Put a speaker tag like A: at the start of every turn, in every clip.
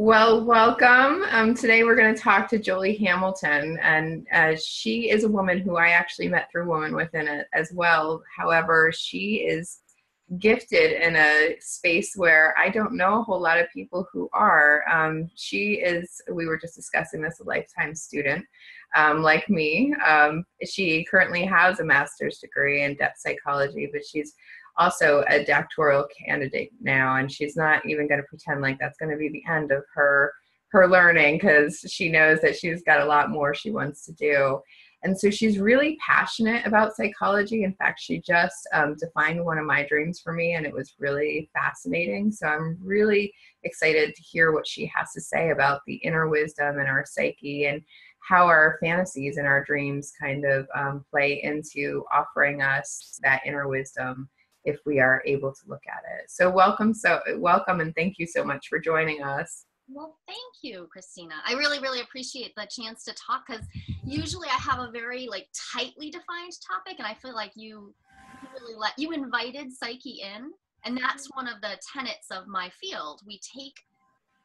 A: Well, welcome. Today we're going to talk to Jolie Hamilton, and she is a woman who I actually met through Woman Within It as well. However, she is gifted in a space where I don't know a whole lot of people who are. She is, we were just discussing this, a lifetime student like me. She currently has a master's degree in depth psychology, but she's also a doctoral candidate now, and she's not even going to pretend like that's going to be the end of her learning, because she knows that she's got a lot more she wants to do. And so she's really passionate about psychology. In fact, she just defined one of my dreams for me, and it was really fascinating. So I'm really excited to hear what she has to say about the inner wisdom in our psyche, and how our fantasies and our dreams kind of play into offering us that inner wisdom if we are able to look at it. So welcome, and thank you so much for joining us.
B: Well, thank you, Christina. I really appreciate the chance to talk, because usually I have a very tightly defined topic, and I feel like you invited psyche in, and that's one of the tenets of my field. We take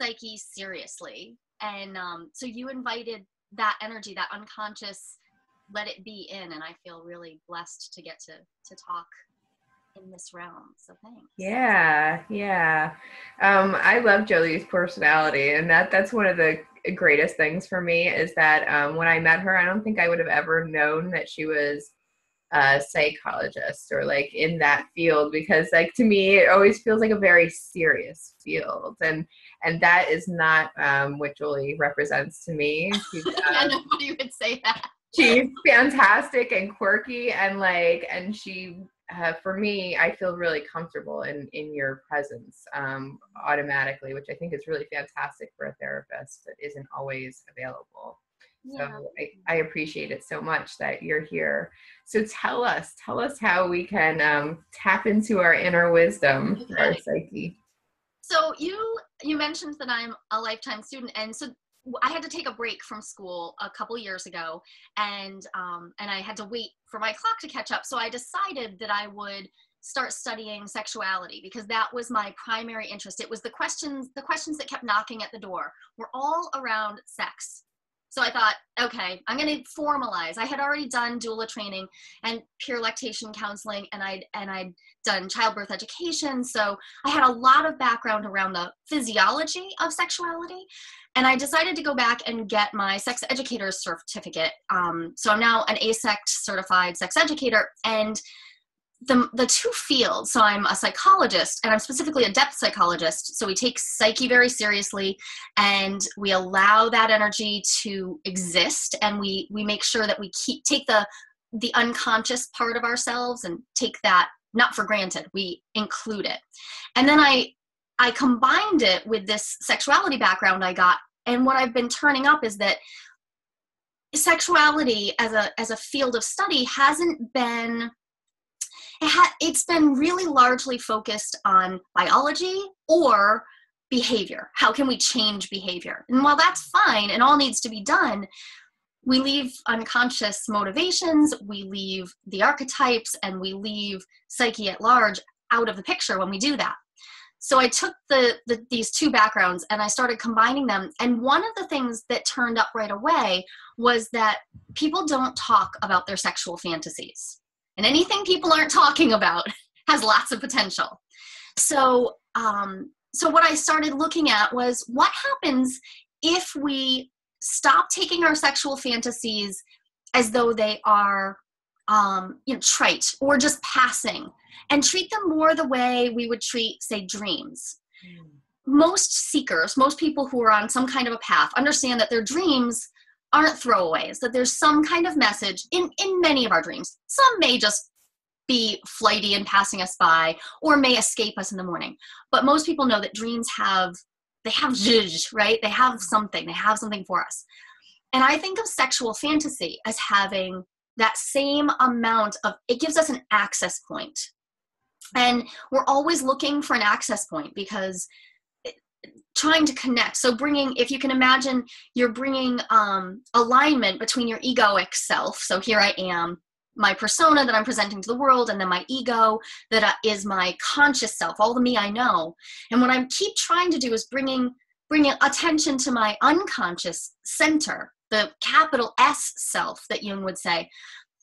B: psyche seriously, and so you invited that energy, that unconscious, let it be in, and I feel really blessed to get to talk in this realm. So thanks.
A: Yeah. I love Jolie's personality, and that's one of the greatest things for me is that when I met her, I don't think I would have ever known that she was a psychologist or in that field, because to me it always feels like a very serious field, and that is not what Jolie represents to me.
B: Nobody would say that.
A: She's fantastic and quirky, and she for me, I feel really comfortable in your presence automatically, which I think is really fantastic for a therapist that isn't always available. Yeah. So I appreciate it so much that you're here. So tell us how we can tap into our inner wisdom for our psyche.
B: So you mentioned that I'm a lifetime student, and so I had to take a break from school a couple years ago, and I had to wait for my clock to catch up. So I decided that I would start studying sexuality, because that was my primary interest. It was the questions that kept knocking at the door were all around sex. So I thought, okay, I'm going to formalize. I had already done doula training and pure lactation counseling, and I'd done childbirth education. So I had a lot of background around the physiology of sexuality. And I decided to go back and get my sex educator's certificate. So I'm now an ASECT certified sex educator. And the two fields, so I'm a psychologist, and I'm specifically a depth psychologist. So we take psyche very seriously, and we allow that energy to exist, and we make sure that we take the unconscious part of ourselves and take that not for granted. We include it. And then I combined it with this sexuality background I got, and what I've been turning up is that sexuality as a field of study hasn't been, it's been really largely focused on biology or behavior. How can we change behavior? And while that's fine and all needs to be done, we leave unconscious motivations, we leave the archetypes, and we leave psyche at large out of the picture when we do that. So I took these two backgrounds and I started combining them. And one of the things that turned up right away was that people don't talk about their sexual fantasies. And anything people aren't talking about has lots of potential. So what I started looking at was what happens if we stop taking our sexual fantasies as though they are trite or just passing, and treat them more the way we would treat, say, dreams. Most seekers, most people who are on some kind of a path, understand that their dreams aren't throwaways, that there's some kind of message in many of our dreams. Some may just be flighty and passing us by, or may escape us in the morning. But most people know that dreams have zhuzh, right? They have something for us. And I think of sexual fantasy as having that same amount of, it gives us an access point. And we're always looking for an access point, because trying to connect. So if you can imagine, you're bringing alignment between your egoic self. So here I am, my persona that I'm presenting to the world, and then my ego that is my conscious self, all the me I know. And what I keep trying to do is bringing bring attention to my unconscious center, the capital S self that Jung would say.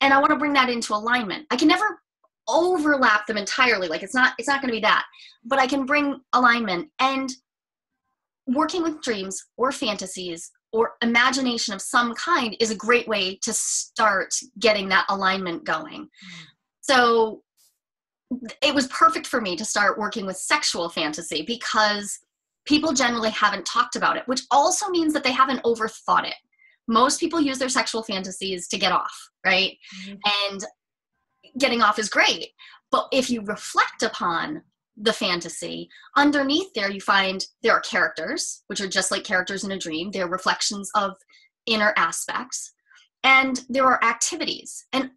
B: And I want to bring that into alignment. I can never overlap them entirely. Like it's not going to be that, but I can bring alignment. And working with dreams or fantasies or imagination of some kind is a great way to start getting that alignment going. So it was perfect for me to start working with sexual fantasy because people generally haven't talked about it, which also means that they haven't overthought it. Most people use their sexual fantasies to get off, right? And getting off is great. But if you reflect upon the fantasy, underneath there you find there are characters, which are just like characters in a dream. They're reflections of inner aspects. And there are activities. And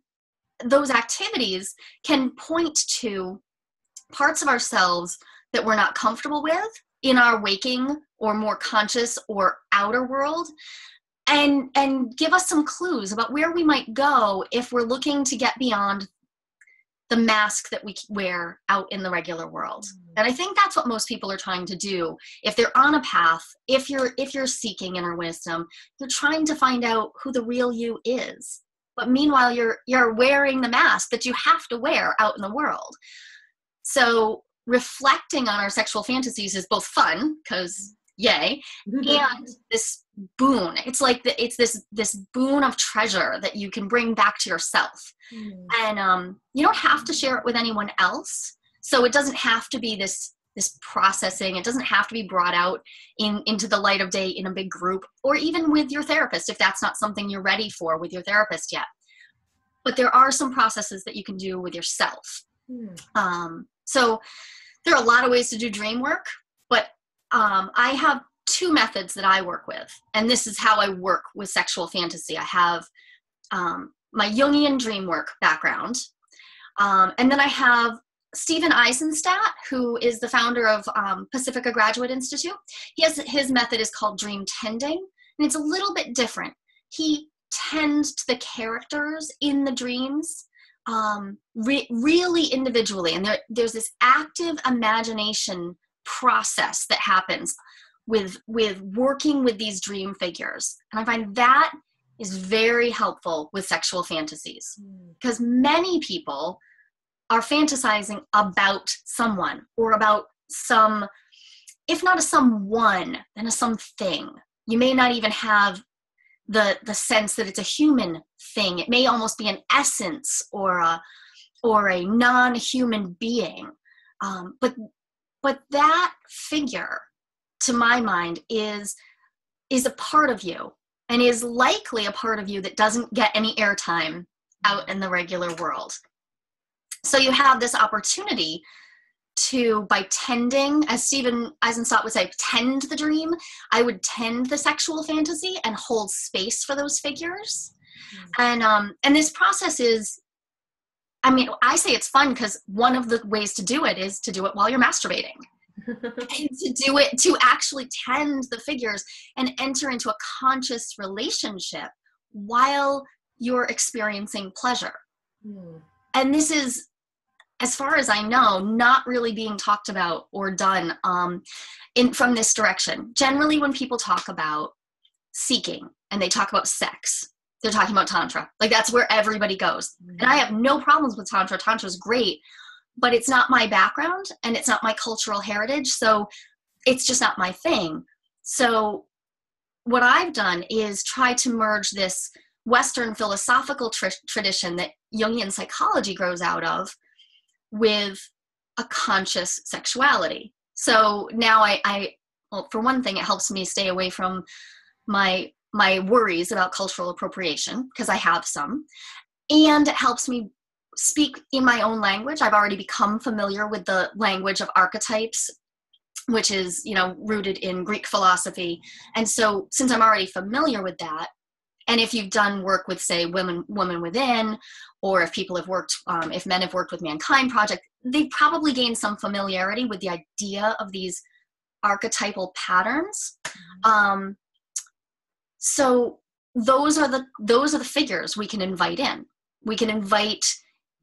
B: those activities can point to parts of ourselves that we're not comfortable with in our waking or more conscious or outer world, and give us some clues about where we might go if we're looking to get beyond the mask that we wear out in the regular world. And I think that's what most people are trying to do. If they're on a path, if you're seeking inner wisdom, you're trying to find out who the real you is. But meanwhile, you're wearing the mask that you have to wear out in the world. So reflecting on our sexual fantasies is both fun, because yay, and this boon. It's like it's this boon of treasure that you can bring back to yourself. And you don't have to share it with anyone else. So it doesn't have to be this processing. It doesn't have to be brought out into the light of day in a big group, or even with your therapist if that's not something you're ready for with your therapist yet. But there are some processes that you can do with yourself. So there are a lot of ways to do dream work, but I have two methods that I work with, and this is how I work with sexual fantasy. I have my Jungian dream work background, and then I have Stephen Eisenstadt, who is the founder of Pacifica Graduate Institute. His method is called dream tending, and it's a little bit different. He tends to the characters in the dreams really individually, and there's this active imagination process that happens with working with these dream figures. And I find that is very helpful with sexual fantasies, because many people are fantasizing about someone or about some, if not a someone, then a something. You may not even have the sense that it's a human thing. It may almost be an essence or a non-human being. But that figure, to my mind, is a part of you, and is likely a part of you that doesn't get any airtime out in the regular world. So you have this opportunity to, by tending, as Stephen Eisenstadt would say, tend the dream. I would tend the sexual fantasy and hold space for those figures. And this process is, I mean, I say it's fun because one of the ways to do it is to do it while you're masturbating. And to do it, to actually tend the figures and enter into a conscious relationship while you're experiencing pleasure. And this is, as far as I know, not really being talked about or done from this direction. Generally, when people talk about seeking and they talk about sex, they're talking about Tantra. Like, that's where everybody goes. And I have no problems with Tantra. Tantra is great, but it's not my background and it's not my cultural heritage. So it's just not my thing. So what I've done is try to merge this Western philosophical tradition that Jungian psychology grows out of with a conscious sexuality. So now well, for one thing, it helps me stay away from my worries about cultural appropriation, because I have some, and it helps me speak in my own language. I've already become familiar with the language of archetypes, which is, rooted in Greek philosophy. And so since I'm already familiar with that, and if you've done work with, say, Woman Within, or if people have worked, if men have worked with Mankind Project, they've probably gained some familiarity with the idea of these archetypal patterns. So those are the figures we can invite in. We can invite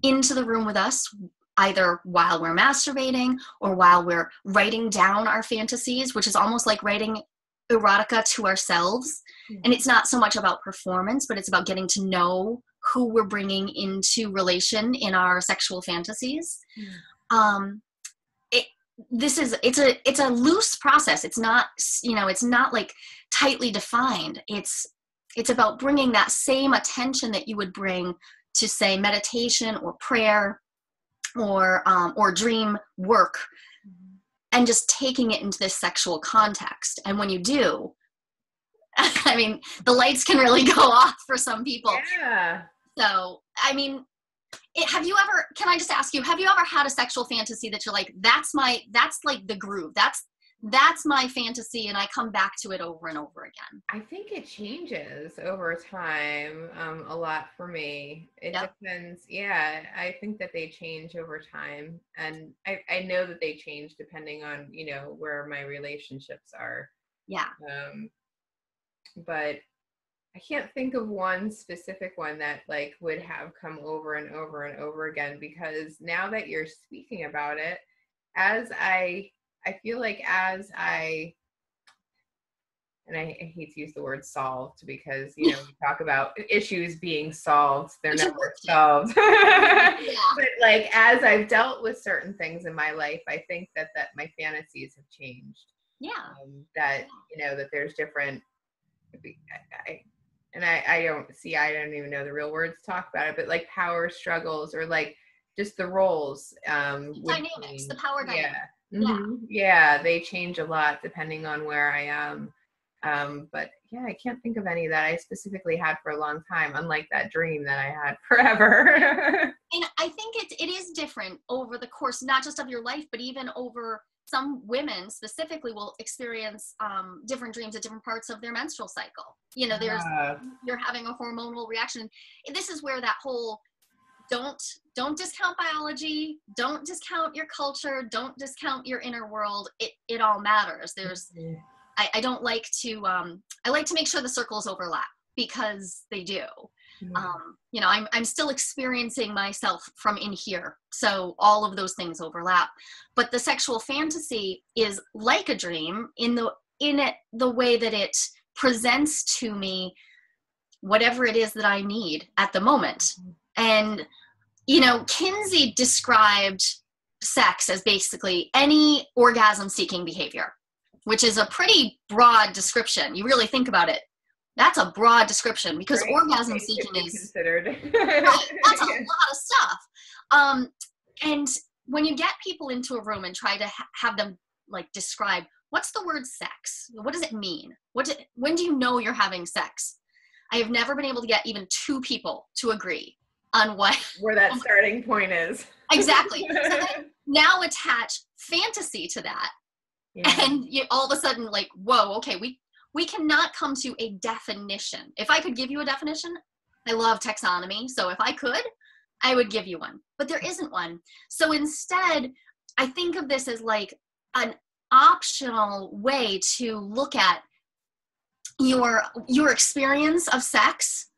B: into the room with us, either while we're masturbating or while we're writing down our fantasies, which is almost like writing erotica to ourselves. And it's not so much about performance, but it's about getting to know who we're bringing into relation in our sexual fantasies. It's a loose process. It's not, it's not like tightly defined. It's about bringing that same attention that you would bring to, say, meditation or prayer or dream work, and just taking it into this sexual context. And when you do, I mean, the lights can really go off for some people.
A: Yeah.
B: So, I mean, can I just ask you, have you ever had a sexual fantasy that you're like, that's like the groove, that's my fantasy, and I come back to it over and over again?
A: I think it changes over time a lot for me. It depends. Yeah, I think that they change over time. And I know that they change depending on, where my relationships are.
B: Yeah.
A: But I can't think of one specific one that like would have come over and over and over again, because now that you're speaking about it, I feel like and I hate to use the word solved, because, we talk about issues being solved. They're never solved. But like, as I've dealt with certain things in my life, I think that my fantasies have changed.
B: Yeah.
A: That there's different, I don't even know the real words to talk about it, but like power struggles, or like just the roles.
B: Dynamics, the power dynamics.
A: Yeah. Mm-hmm. Yeah, they change a lot depending on where I am. But yeah, I can't think of any that I specifically had for a long time, unlike that dream that I had forever.
B: And I think it is different over the course, not just of your life, but even over, some women specifically will experience different dreams at different parts of their menstrual cycle. You're having a hormonal reaction. This is where that whole don't discount biology, don't discount your culture, don't discount your inner world. It all matters. I don't like to, I like to make sure the circles overlap, because they do. I'm still experiencing myself from in here. So all of those things overlap. But the sexual fantasy is like a dream in the way that it presents to me whatever it is that I need at the moment. And, Kinsey described sex as basically any orgasm-seeking behavior, which is a pretty broad description. You really think about it. That's a broad description, because orgasm seeking is considered. Right, that's a lot of stuff. And when you get people into a room and try to have them like describe, what's the word sex? What does it mean? When do you know you're having sex? I have never been able to get even two people to agree on
A: where that starting point is.
B: Exactly. So then now attach fantasy to that. Yeah. And all of a sudden, like, whoa, okay, we cannot come to a definition. If I could give you a definition, I love taxonomy. So if I could, I would give you one. But there isn't one. So instead, I think of this as like an optional way to look at your experience of sex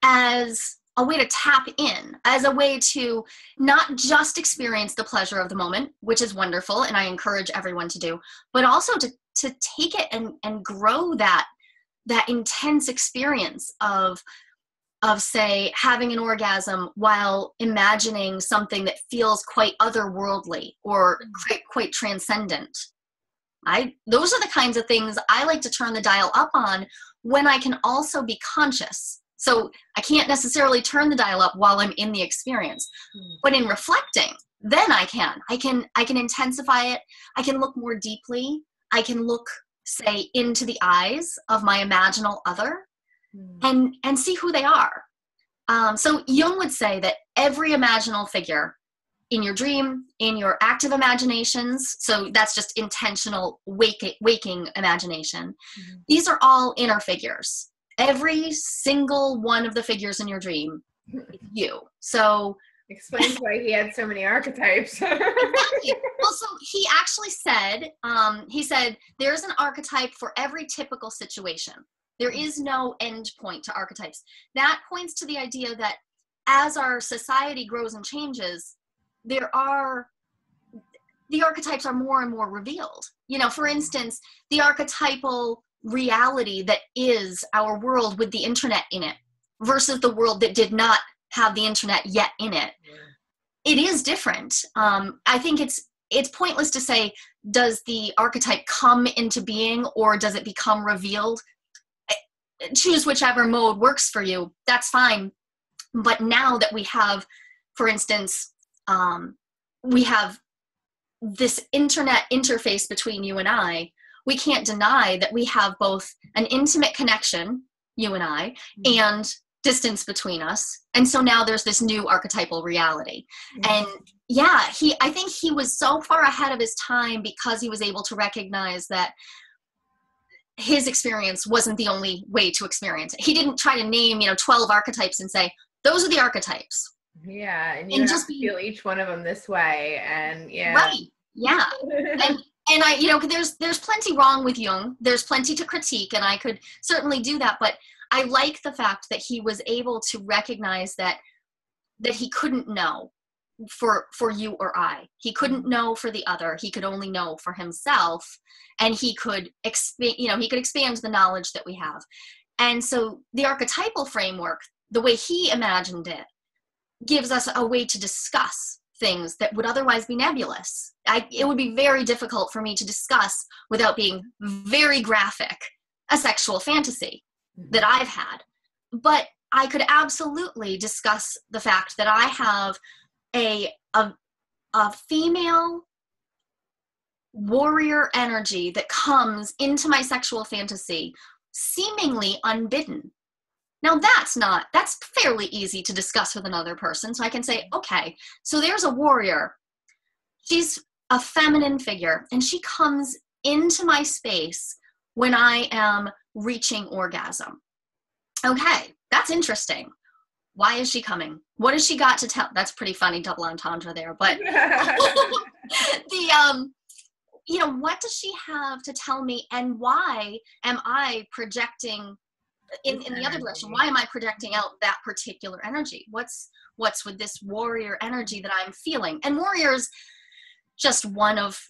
B: as a way to tap in, as a way to not just experience the pleasure of the moment, which is wonderful, and I encourage everyone to do, but also to take it and grow that intense experience of say having an orgasm while imagining something that feels quite otherworldly or quite transcendent. Those are the kinds of things I like to turn the dial up on when I can also be conscious. So I can't necessarily turn the dial up while I'm in the experience, but in reflecting, then I can intensify it. I can look more deeply. I can look, say, into the eyes of my imaginal other and see who they are. So Jung would say that every imaginal figure in your dream, in your active imaginations, so that's just intentional waking imagination, these are all inner figures. Every single one of the figures in your dream is you. So
A: explains why he had so many archetypes.
B: Exactly. Well, so he actually said, there's an archetype for every typical situation. There is no end point to archetypes. That points to the idea that as our society grows and changes, the archetypes are more and more revealed. For instance, the archetypal reality that is our world with the internet in it versus the world that did not have the internet yet in it. It is different. I think it's pointless to say, does the archetype come into being or does it become revealed? Choose whichever mode works for you. That's fine. But now that we have, for instance, we have this internet interface between you and I, we can't deny that we have both an intimate connection, you and I, and distance between us. And so now there's this new archetypal reality. And yeah, I think he was so far ahead of his time because he was able to recognize that his experience wasn't the only way to experience it. He didn't try to name, 12 archetypes and say, those are the archetypes.
A: Yeah, and you just feel each one of them this way, and yeah.
B: Right, yeah. And I, there's plenty wrong with Jung. There's plenty to critique, and I could certainly do that, but I like the fact that he was able to recognize that he couldn't know for you or I. He couldn't know for the other. He could only know for himself, and he could expand, he could expand the knowledge that we have. And so the archetypal framework, the way he imagined it, gives us a way to discuss things that would otherwise be nebulous. It would be very difficult for me to discuss without being very graphic, a sexual fantasy that I've had. But I could absolutely discuss the fact that I have a female warrior energy that comes into my sexual fantasy seemingly unbidden. Now that's fairly easy to discuss with another person. So I can say, okay, so there's a warrior. She's a feminine figure and she comes into my space when I am reaching orgasm. Okay, that's interesting. Why is she coming? What has she got to tell? That's pretty funny double entendre there, but what does she have to tell me, and why am I projecting in the other direction? Why am I projecting out that particular energy? What's with this warrior energy that I'm feeling? And warrior is just one of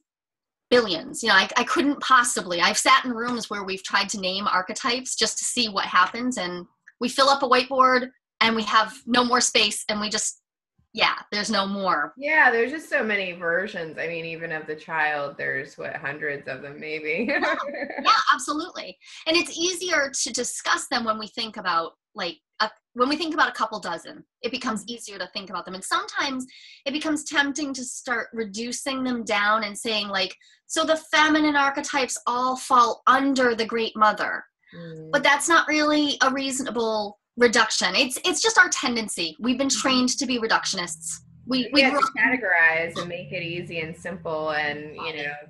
B: billions. I couldn't possibly. I've sat in rooms where we've tried to name archetypes just to see what happens, and we fill up a whiteboard and we have no more space, and we just, there's no more.
A: Yeah, there's just so many versions. I mean, even of the child, there's hundreds of them maybe.
B: Yeah, absolutely. And it's easier to discuss them when we think about a couple dozen. It becomes easier to think about them. And sometimes it becomes tempting to start reducing them down and saying so the feminine archetypes all fall under the Great Mother. But that's not really a reasonable reduction. It's just our tendency. We've been trained to be reductionists. We
A: have to categorize and make it easy and simple, and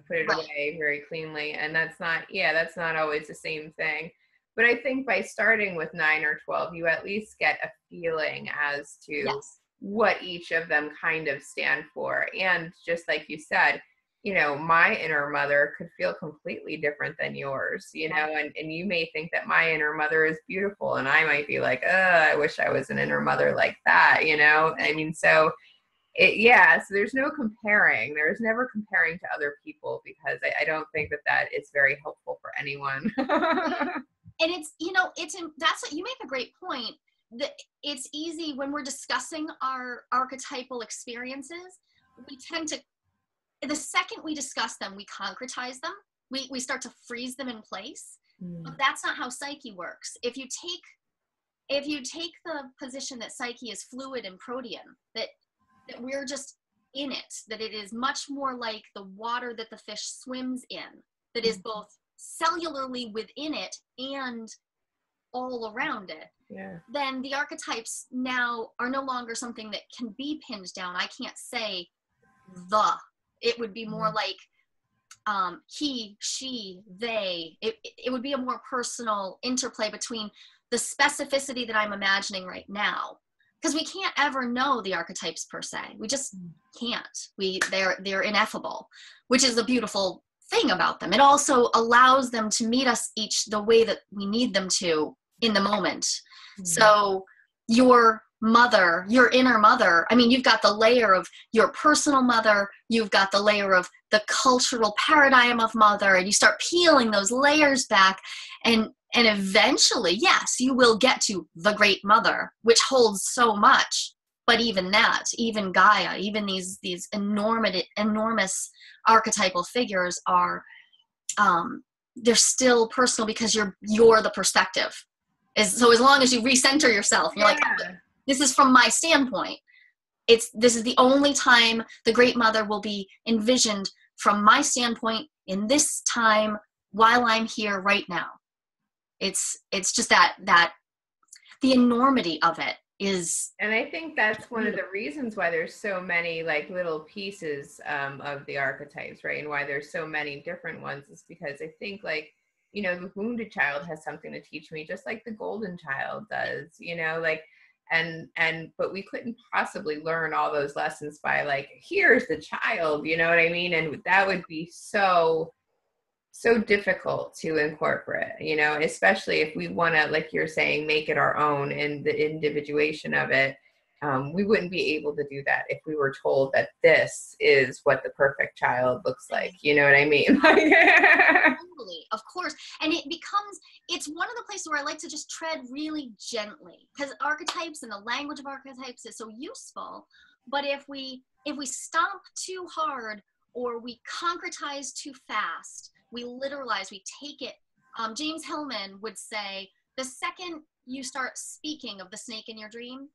A: put it away very cleanly. And that's not always the same thing. But I think by starting with 9 or 12, you at least get a feeling as to what each of them kind of stand for. And just like you said, my inner mother could feel completely different than yours, and you may think that my inner mother is beautiful, and I might be like, I wish I was an inner mother like that, I mean, so there's no comparing. There's never comparing to other people, because I don't think that is very helpful for anyone.
B: And it's that's what you make a great point, that it's easy when we're discussing our archetypal experiences. We tend to, the second we discuss them, we concretize them. We start to freeze them in place. But that's not how psyche works. If you take the position that psyche is fluid and protean, that we're just in it, that it is much more like the water that the fish swims in, that is both cellularly within it and all around it, then the archetypes now are no longer something that can be pinned down. I can't say it would be more like he, she, they. It would be a more personal interplay between the specificity that I'm imagining right now, because we can't ever know the archetypes per se. We just can't. They're ineffable, which is the beautiful thing about them. It also allows them to meet us each the way that we need them to in the moment. So your mother, your inner mother, I mean, you've got the layer of your personal mother, you've got the layer of the cultural paradigm of mother, and you start peeling those layers back, and eventually, yes, you will get to the great mother, which holds so much. But even that, even Gaia, even these enormous archetypal figures are, they're still personal because you're the perspective. So as long as you recenter yourself, you're like, oh, this is from my standpoint. This is the only time the Great Mother will be envisioned from my standpoint in this time while I'm here right now. It's just that the enormity of it is.
A: And I think that's one of the reasons why there's so many like little pieces of the archetypes, right? And why there's so many different ones is because I think like, you know, the wounded child has something to teach me, just like the golden child does, you know, like, but we couldn't possibly learn all those lessons by like, here's the child, you know what I mean? And that would be so difficult to incorporate, you know, especially if we want to, like you're saying, make it our own and the individuation of it. We wouldn't be able to do that if we were told that this is what the perfect child looks like. You know what I mean?
B: Totally, of course. And it's one of the places where I like to just tread really gently, because archetypes and the language of archetypes is so useful. But if we stomp too hard, or we concretize too fast, we literalize, we take it. James Hillman would say, the second you start speaking of the snake in your dream,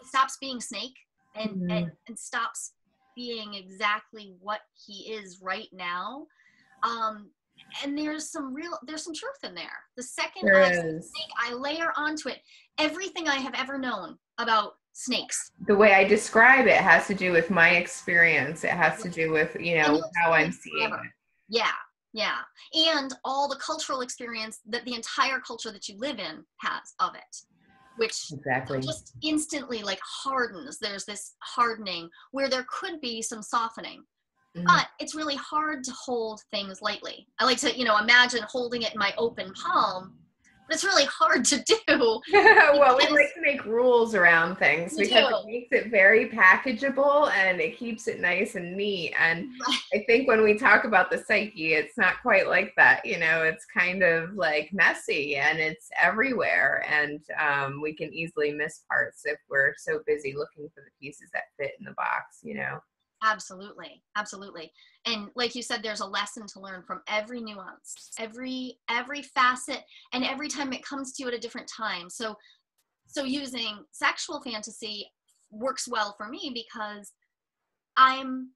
B: he stops being snake and stops being exactly what he is right now. And there's some truth in there. The second I see snake, I layer onto it everything I have ever known about snakes.
A: The way I describe it has to do with my experience. It has to do with, you know, how I'm seeing it.
B: Yeah. And all the cultural experience that the entire culture that you live in has of it, which just instantly like hardens. There's this hardening where there could be some softening. But it's really hard to hold things lightly. I like to, you know, imagine holding it in my open palm, but it's really hard to do.
A: Well, we like to make rules around things because it makes it very packageable and it keeps it nice and neat. And I think when we talk about the psyche, it's not quite like that. You know, it's kind of like messy and it's everywhere. And we can easily miss parts if we're so busy looking for the pieces that fit in the box, you know.
B: Absolutely. And like you said, there's a lesson to learn from every nuance, every facet, and every time it comes to you at a different time. So using sexual fantasy works well for me because I'm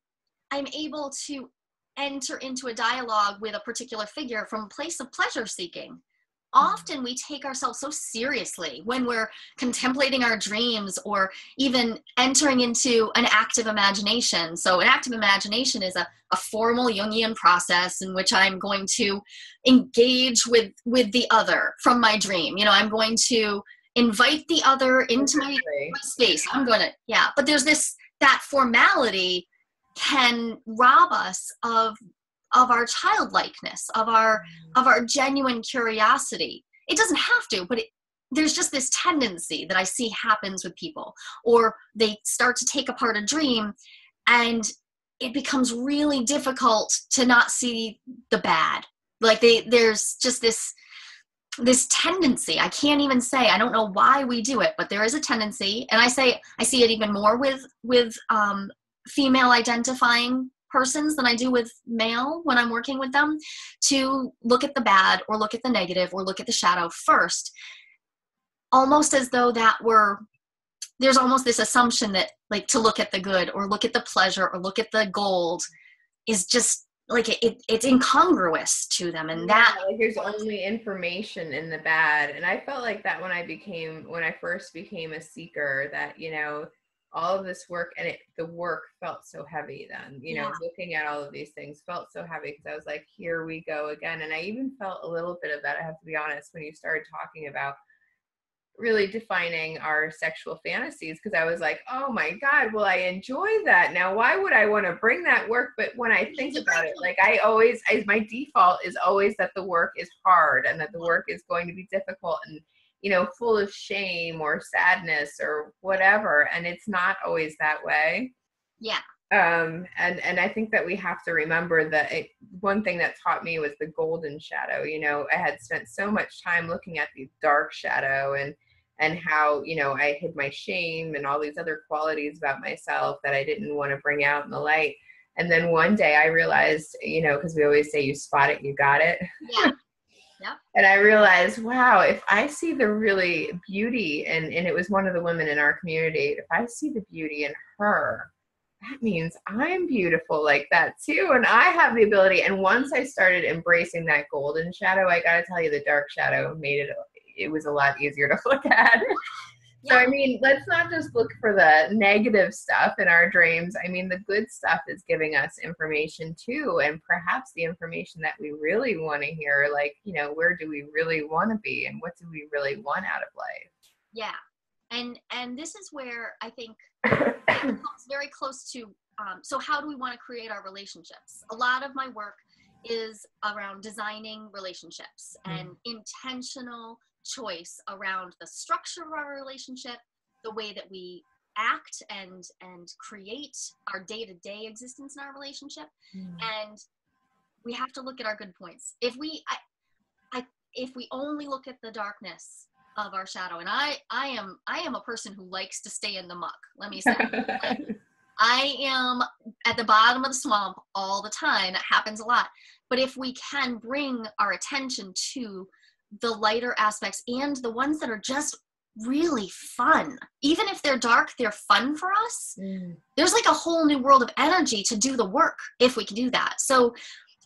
B: able to enter into a dialogue with a particular figure from a place of pleasure seeking. Often we take ourselves so seriously when we're contemplating our dreams or even entering into an active imagination. So an active imagination is a formal Jungian process in which I'm going to engage with the other from my dream. You know, I'm going to invite the other into my space. I'm going to, but there's that formality can rob us of our childlikeness, of our genuine curiosity. It doesn't have to, but there's just this tendency that I see happens with people, or they start to take apart a dream and it becomes really difficult to not see the bad. Like there's just this tendency. I can't even say, I don't know why we do it, but there is a tendency. And I see it even more with female identifying persons than I do with male when I'm working with them, to look at the bad or look at the negative or look at the shadow first, almost as though there's almost this assumption that like to look at the good or look at the pleasure or look at the gold is just like it's incongruous to them. And that
A: like there's only information in the bad. And I felt like that when I first became a seeker, that, you know, all of this work and the work felt so heavy then, you know, looking at all of these things felt so heavy because I was like, here we go again. And I even felt a little bit of that, I have to be honest, when you started talking about really defining our sexual fantasies, because I was like, oh my God, will I enjoy that? Now, why would I want to bring that work? But when I think about it, like my default is always that the work is hard and that the work is going to be difficult. full of shame or sadness or whatever. And it's not always that way.
B: Yeah.
A: And I think that we have to remember that one thing that taught me was the golden shadow. I had spent so much time looking at the dark shadow and how, I hid my shame and all these other qualities about myself that I didn't want to bring out in the light. And then one day I realized, because we always say you spot it, you got it.
B: Yeah. Yeah.
A: And I realized, wow, if I see the really beauty, and it was one of the women in our community, if I see the beauty in her, that means I'm beautiful like that too. And I have the ability. And once I started embracing that golden shadow, I got to tell you, the dark shadow it was a lot easier to look at. So, I mean, let's not just look for the negative stuff in our dreams. I mean, the good stuff is giving us information too, and perhaps the information that we really want to hear, like, where do we really want to be and what do we really want out of life?
B: Yeah. And this is where I think it comes very close to, so how do we want to create our relationships? A lot of my work is around designing relationships and intentional choice around the structure of our relationship, the way that we act and create our day-to-day existence in our relationship. And we have to look at our good points. If we only look at the darkness of our shadow, and I am a person who likes to stay in the muck, let me say. I am at the bottom of the swamp all the time. That happens a lot. But if we can bring our attention to the lighter aspects and the ones that are just really fun, even if they're dark, they're fun for us. There's like a whole new world of energy to do the work if we can do that. So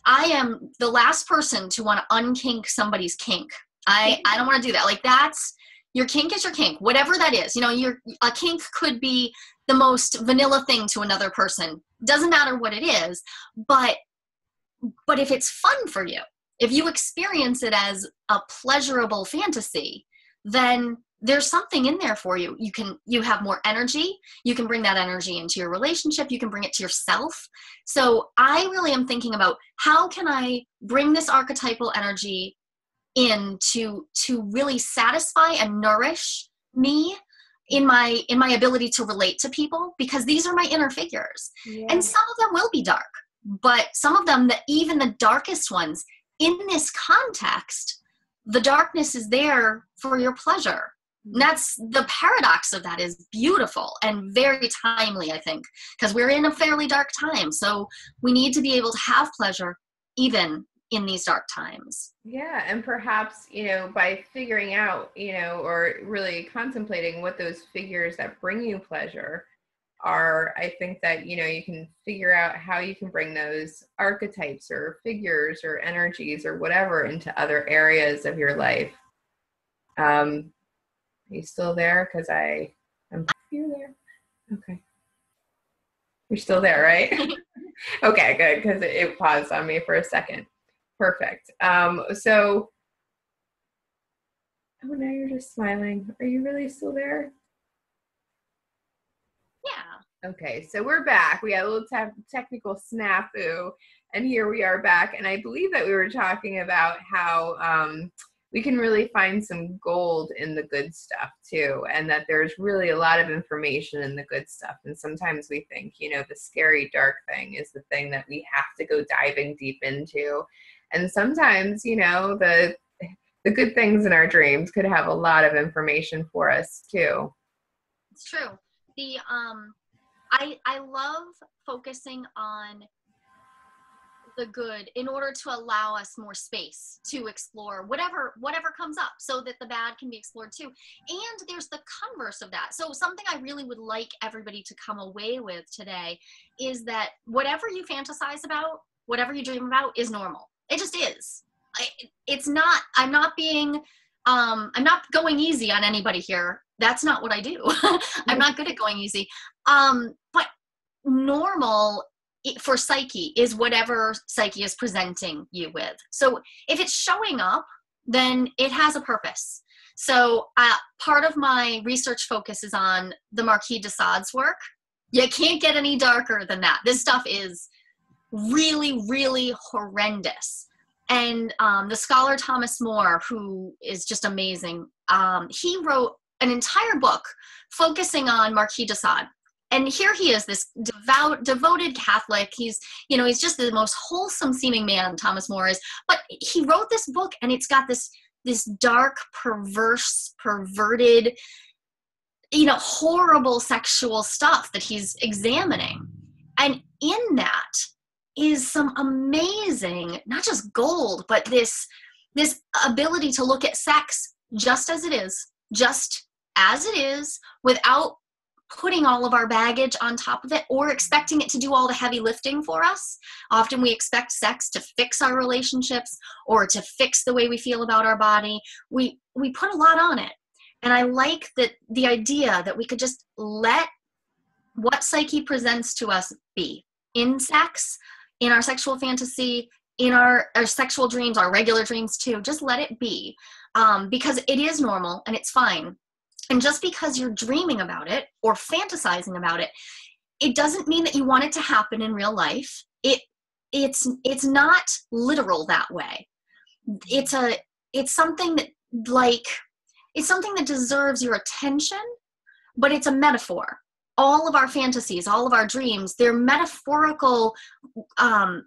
B: I am the last person to want to unkink somebody's kink. I don't want to do that. Like, that's your kink is your kink, whatever that is. A kink could be the most vanilla thing to another person. Doesn't matter what it is, but if it's fun for you, if you experience it as a pleasurable fantasy, then there's something in there for you. You have more energy. You can bring that energy into your relationship. You can bring it to yourself. So I really am thinking about, how can I bring this archetypal energy in to really satisfy and nourish me in my ability to relate to people, because these are my inner figures. Yeah. And some of them will be dark, but some of them, even the darkest ones, in this context, the darkness is there for your pleasure. And that's the paradox of that, is beautiful and very timely, I think, because we're in a fairly dark time. So we need to be able to have pleasure even in these dark times.
A: Yeah. And perhaps, by figuring out, or really contemplating what those figures that bring you pleasure are, I think that, you can figure out how you can bring those archetypes or figures or energies or whatever into other areas of your life. Are you still there? Because you're there. Okay. You're still there, right? Okay, good. Because it paused on me for a second. Perfect. So, now you're just smiling. Are you really still there?
B: Yeah.
A: Okay, so we're back. We had a little technical snafu, and here we are back. And I believe that we were talking about how we can really find some gold in the good stuff too, and that there's really a lot of information in the good stuff. And sometimes we think, the scary dark thing is the thing that we have to go diving deep into. And sometimes, the good things in our dreams could have a lot of information for us too.
B: It's true. I love focusing on the good in order to allow us more space to explore whatever comes up, so that the bad can be explored too. And there's the converse of that. So something I really would like everybody to come away with today is that whatever you fantasize about, whatever you dream about, is normal. It just is. I'm not going easy on anybody here. That's not what I do. I'm not good at going easy. But normal for psyche is whatever psyche is presenting you with. So if it's showing up, then it has a purpose. So part of my research focus is on the Marquis de Sade's work. You can't get any darker than that. This stuff is really, really horrendous. And the scholar Thomas More, who is just amazing, he wrote an entire book focusing on Marquis de Sade. And here he is, this devoted Catholic. He's just the most wholesome seeming man, Thomas More is. But he wrote this book, and it's got this dark, perverse, perverted, horrible sexual stuff that he's examining. And in that is some amazing, not just gold, but this ability to look at sex just as it is, without putting all of our baggage on top of it or expecting it to do all the heavy lifting for us. Often we expect sex to fix our relationships or to fix the way we feel about our body. We put a lot on it. And I like that the idea that we could just let what psyche presents to us be in sex, in our sexual fantasy, in our sexual dreams, our regular dreams too. Just let it be, because it is normal and it's fine. And just because you're dreaming about it or fantasizing about it, it doesn't mean that you want it to happen in real life. It's not literal that way. It's something that deserves your attention, but it's a metaphor. All of our fantasies, all of our dreams, they're metaphorical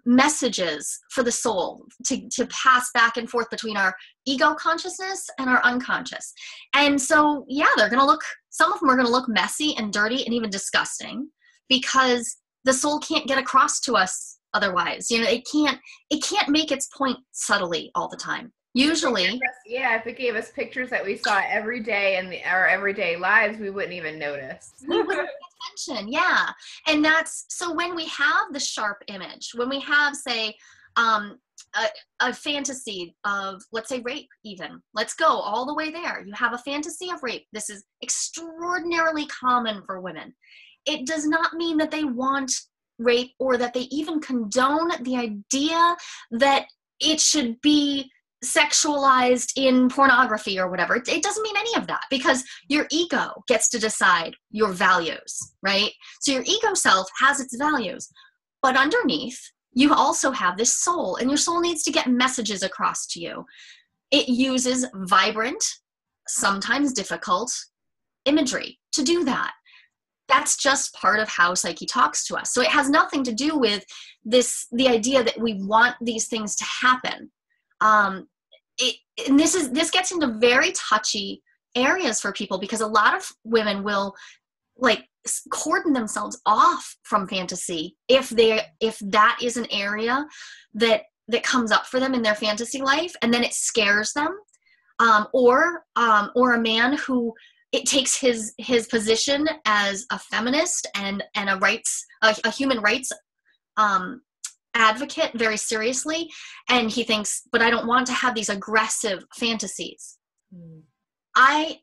B: messages for the soul to pass back and forth between our ego consciousness and our unconscious. And so, yeah, some of them are going to look messy and dirty and even disgusting, because the soul can't get across to us otherwise. It can't make its point subtly all the time. Usually,
A: if it gave us pictures that we saw every day in our everyday lives, we wouldn't even notice.
B: We wouldn't pay attention, yeah. And so when we have the sharp image, when we have, say, a fantasy of, let's say, rape even. Let's go all the way there. You have a fantasy of rape. This is extraordinarily common for women. It does not mean that they want rape or that they even condone the idea that it should be sexualized in pornography or whatever. It doesn't mean any of that, because your ego gets to decide your values, right? So your ego self has its values, but underneath you also have this soul, and your soul needs to get messages across to you. It uses vibrant, sometimes difficult imagery to do that. That's just part of how psyche talks to us. So it has nothing to do with the idea that we want these things to happen. And this gets into very touchy areas for people, because a lot of women will cordon themselves off from fantasy if that is an area that comes up for them in their fantasy life, and then it scares them, or a man who it takes his position as a feminist and a human rights advocate very seriously, and he thinks, but I don't want to have these aggressive fantasies. I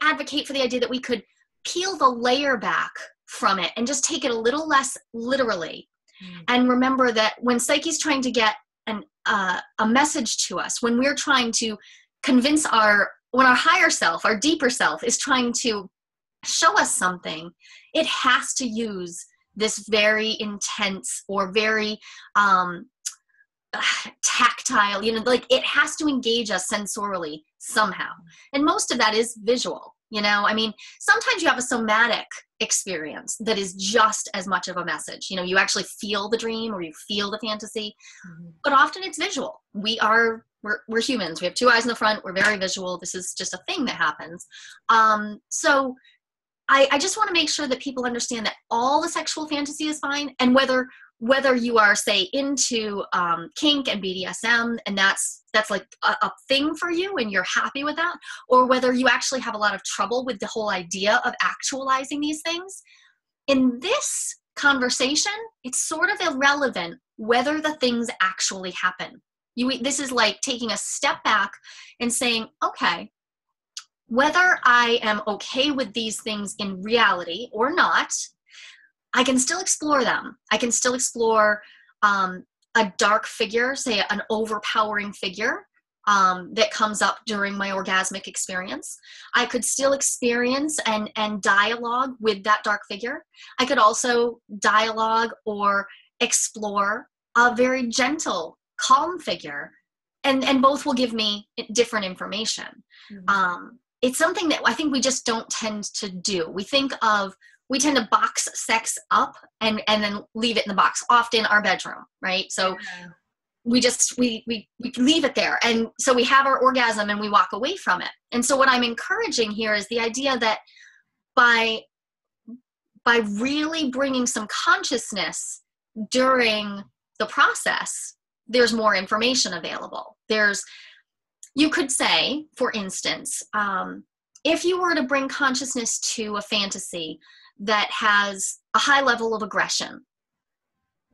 B: advocate for the idea that we could peel the layer back from it and just take it a little less literally, and remember that when psyche's trying to get a message to us, when we're trying to convince when our higher self, our deeper self, is trying to show us something, it has to use this very intense or very tactile, it has to engage us sensorially somehow. And most of that is visual. Sometimes you have a somatic experience that is just as much of a message. You actually feel the dream or you feel the fantasy, but often it's visual. We're humans. We have two eyes in the front. We're very visual. This is just a thing that happens. So I just want to make sure that people understand that all the sexual fantasy is fine, and whether you are, say, into kink and BDSM, and that's like a thing for you and you're happy with that, or whether you actually have a lot of trouble with the whole idea of actualizing these things. In this conversation, it's sort of irrelevant whether the things actually happen. This is like taking a step back and saying, okay, whether I am okay with these things in reality or not, I can still explore them. I can still explore a dark figure, say an overpowering figure that comes up during my orgasmic experience. I could still experience and dialogue with that dark figure. I could also dialogue or explore a very gentle, calm figure and both will give me different information. It's something that I think we just don't tend to do. We tend to box sex up and then leave it in the box, often our bedroom, right? So we leave it there. And so we have our orgasm and we walk away from it. And so what I'm encouraging here is the idea that by really bringing some consciousness during the process, there's more information available. You could say, for instance, if you were to bring consciousness to a fantasy that has a high level of aggression,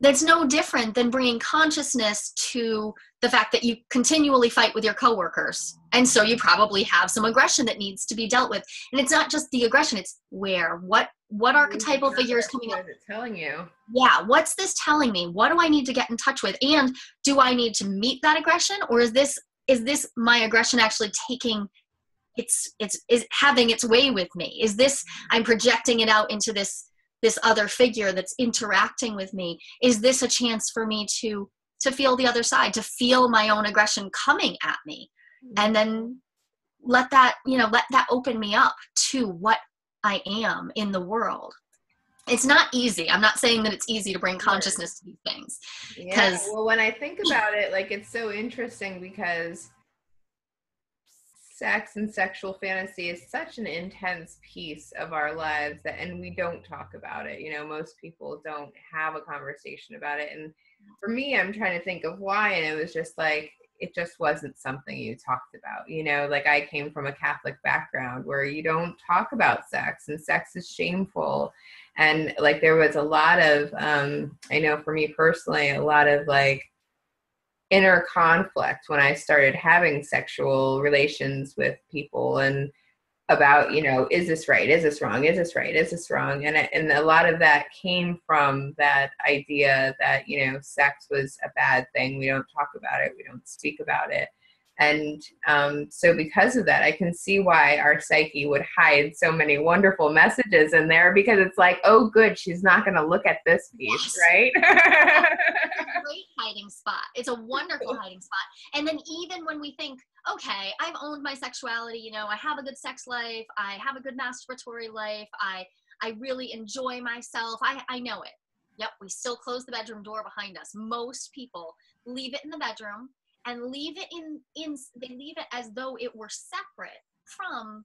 B: that's no different than bringing consciousness to the fact that you continually fight with your coworkers. And so you probably have some aggression that needs to be dealt with. And it's not just the aggression, it's what archetypal figure is coming up.
A: What is it telling you?
B: Yeah, what's this telling me? What do I need to get in touch with? And do I need to meet that aggression? Or is this my aggression actually taking is having its way with me? Is this, I'm projecting it out into this other figure that's interacting with me? Is this a chance for me to feel the other side, to feel my own aggression coming at me, and then let that open me up to what I am in the world? It's not easy. I'm not saying that it's easy to bring consciousness to these things.
A: Yeah. Well, when I think about it, like, it's so interesting because sex and sexual fantasy is such an intense piece of our lives and we don't talk about it. Most people don't have a conversation about it. And for me, I'm trying to think of why. And it was just like, it just wasn't something you talked about. Like, I came from a Catholic background where you don't talk about sex, and sex is shameful. And like, there was a lot of, I know for me personally, a lot of like inner conflict when I started having sexual relations with people, and about, is this right? Is this wrong? Is this right? Is this wrong? And a lot of that came from that idea that, sex was a bad thing. We don't talk about it. We don't speak about it. And so because of that, I can see why our psyche would hide so many wonderful messages in there, because it's like, oh, good, she's not going to look at this piece, right?
B: It's a great hiding spot. It's a wonderful hiding spot. And then even when we think, okay, I've owned my sexuality, I have a good sex life, I have a good masturbatory life, I really enjoy myself, I know it. Yep, we still close the bedroom door behind us. Most people leave it in the bedroom and leave it they leave it as though it were separate from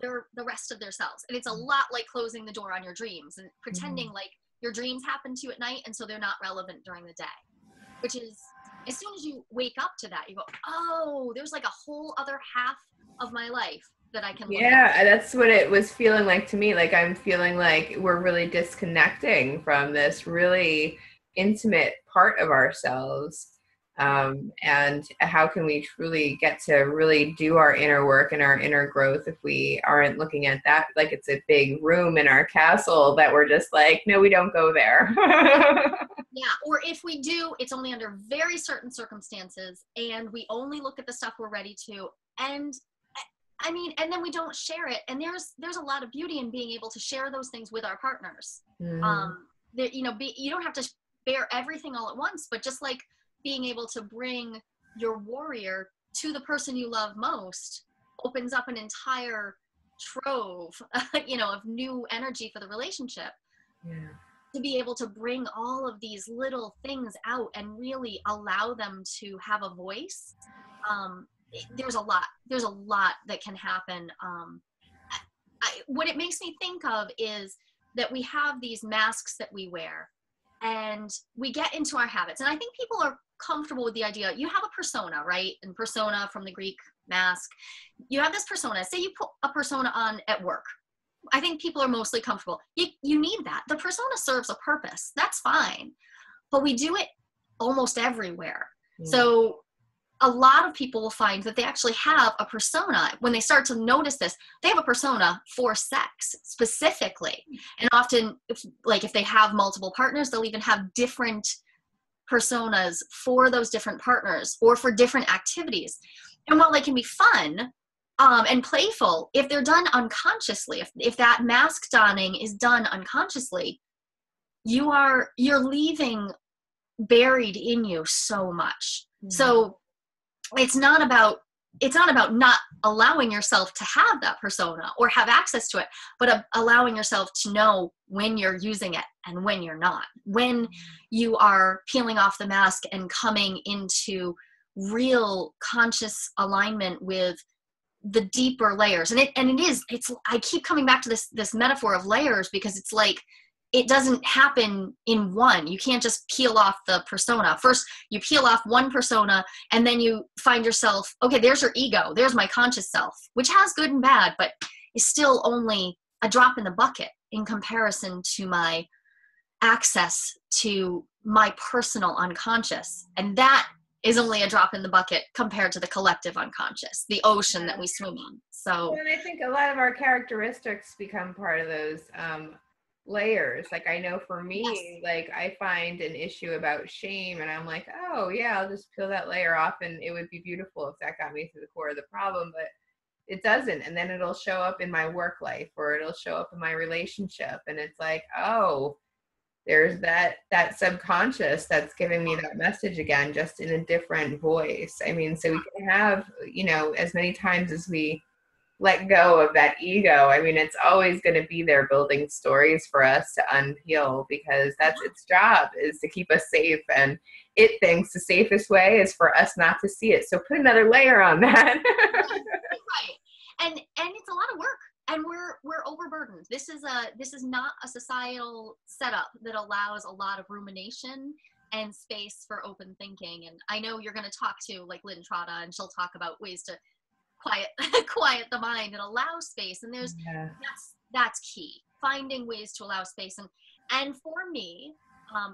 B: the rest of their selves. And it's a lot like closing the door on your dreams and pretending like your dreams happen to you at night, and so they're not relevant during the day. Which is, as soon as you wake up to that, you go, oh, there's like a whole other half of my life that I can look at.
A: Yeah, that's what it was feeling like to me. Like, I'm feeling like we're really disconnecting from this really intimate part of ourselves. And how can we truly get to really do our inner work and our inner growth if we aren't looking at that like it's a big room in our castle that we're just like, no, we don't go there.
B: Yeah, or if we do, it's only under very certain circumstances, and we only look at the stuff we're ready to, and and then we don't share it. And there's a lot of beauty in being able to share those things with our partners. You don't have to bear everything all at once, but just like being able to bring your warrior to the person you love most opens up an entire trove, of new energy for the relationship. Yeah. To be able to bring all of these little things out and really allow them to have a voice. There's a lot that can happen. What it makes me think of is that we have these masks that we wear, and we get into our habits. And I think people are comfortable with the idea, you have a persona, right? And persona from the Greek mask. You have this persona. Say you put a persona on at work. I think people are mostly comfortable. You need that. The persona serves a purpose. That's fine. But we do it almost everywhere. Mm. So a lot of people will find that they actually have a persona. When they start to notice this, they have a persona for sex specifically. And often, if they have multiple partners, they'll even have different personas for those different partners or for different activities. And while they can be fun and playful, if they're done unconsciously, if that mask donning is done unconsciously, you're leaving buried in you so much. Mm-hmm. So it's not about not allowing yourself to have that persona or have access to it, but allowing yourself to know when you're using it and when you're not, when you are peeling off the mask and coming into real conscious alignment with the deeper layers. And I keep coming back to this metaphor of layers, because it's like, it doesn't happen in one. You can't just peel off the persona. First, you peel off one persona, and then you find yourself, okay, there's your ego. There's my conscious self, which has good and bad, but is still only a drop in the bucket in comparison to my access to my personal unconscious. And that is only a drop in the bucket compared to the collective unconscious, the ocean that we swim in. So,
A: and I think a lot of our characteristics become part of those layers. Like, I know for me, yes, like, I find an issue about shame, and I'm like, oh yeah, I'll just peel that layer off, and it would be beautiful if that got me to the core of the problem, but it doesn't. And then it'll show up in my work life, or it'll show up in my relationship, and it's like, oh, there's that subconscious that's giving me that message again, just in a different voice. I mean, so we can have, as many times as we let go of that ego, I mean, it's always going to be there building stories for us to unpeel, because that's its job, is to keep us safe. And it thinks the safest way is for us not to see it. So put another layer on that.
B: Right. And it's a lot of work, and we're overburdened. This is not a societal setup that allows a lot of rumination and space for open thinking. And I know you're going to talk to like Lynn Trotta, and she'll talk about ways to quiet the mind and allow space. And that's key, finding ways to allow space. And for me,